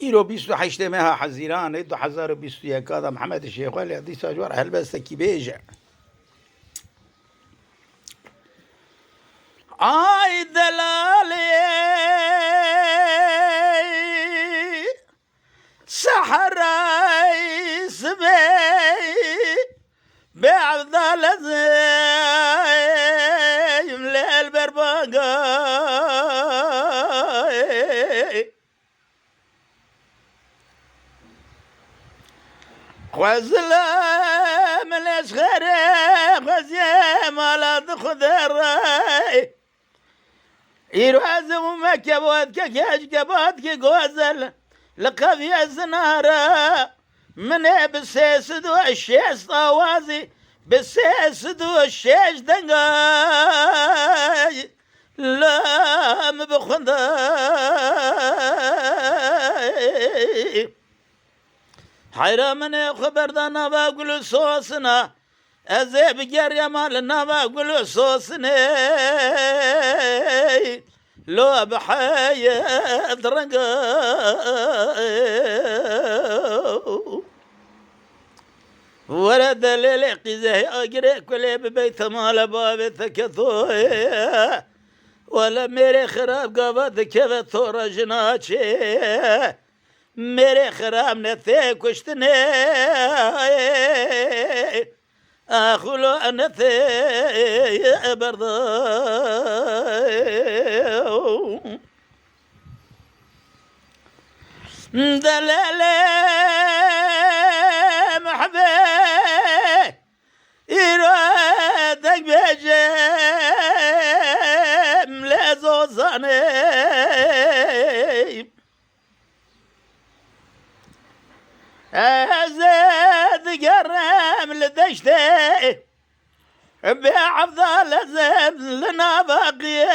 إيرو بيستو حيشتمها حزيران إدو حزارو بيستو يكادا محمد الشيخ والي دي ساجوار هل بس كي بيجع آي دلالي سحراي سبي بعد الزيم للبرباقاي وزلام الاشخري وزيم على خضراي يروازم مكبوت كاش كبوت كوزل لقضي الزنارة من بسيسدو الشيش طوازي بسيسدو الشيش دنقاي لا مبخنداي حيرا من خبر دانا باقول صوصنا ازي بجري مالنا باقول صوصنا لو بحياة رقا ورد للقي زي اقري كل ببيت مال باب ثكثوي ولا ميري خراب قبض كيف ثورة جناتشي ميري خراب نثي كشتني أخلو أنثي برضاي دلالي محبي إرادك بجم لزوزاني أزاد قرم لدشتي بأفضل زم لنا باقي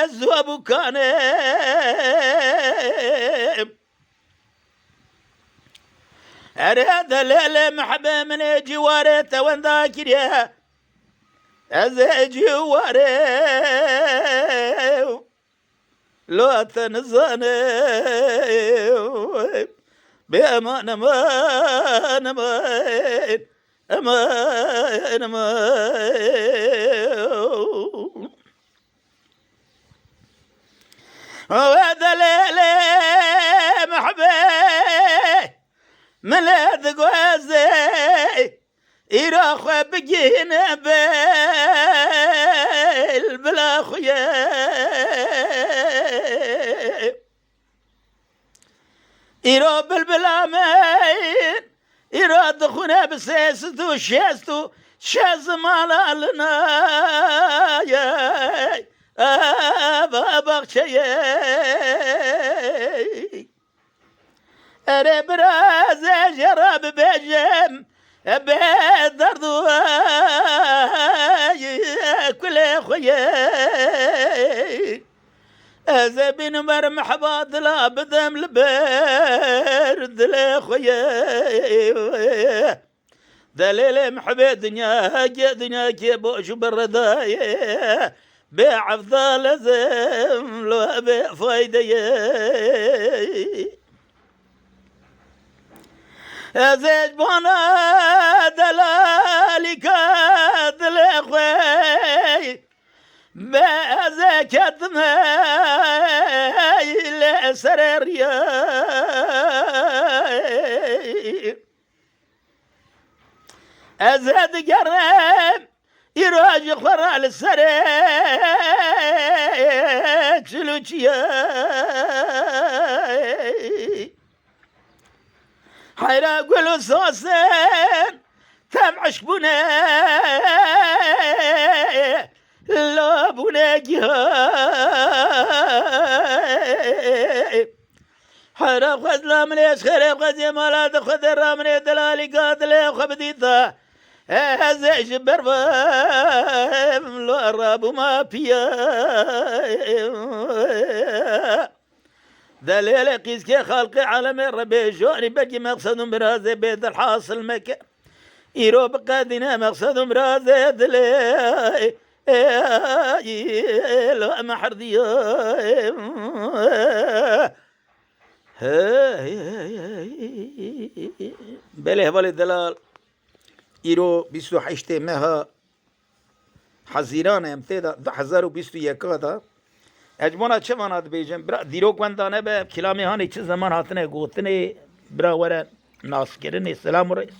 زوبو كان أراد الليل محبة من جوارته وين ذاكريا أزي جواري لو تنزاني بأمان أمان أمان أمان أمان وهذا ليلة محبي ملاذ قوازي إراخو بجينا بيل بلا خيا إرا بالبلامين إرا دخونا بسيستو شيستو شاز مالا لنا يا أبا بخشي أري براز جرب بجم بدردو كل خويا أزبين مرمح باطلا بدم البرد لخويا دليل محبي دنيا دنيا كيبوش برداي بأفضل زم لو بفايدة أزيج بنا دلالي كادل خوي بأزكت مايل سريريا أزاد قرم يراجع خرال السريك سلوشيا حيرا قولوا صوصين تمعش بنا لا بناجي حرب خزلا من يسخرب غزي مالات خضرا من يدلالي قاتل خبديتا هزيج بربام لو الراب ما فيا دليل قيس كي خلقي عالم الربي جوني بقي مقصد برازي بيت الحاصل مكة إيرو بقادنا مقصد برازي دلي لا محردية بله والي دلال ایرو 28 ماه حزیران امتدا 2021 دا اجمانا چه مانات بیجم برا دیروک وندانه به کلامی هانی چه زمان هاتنه گوتنه برا وره ناس کرنه سلام رئیس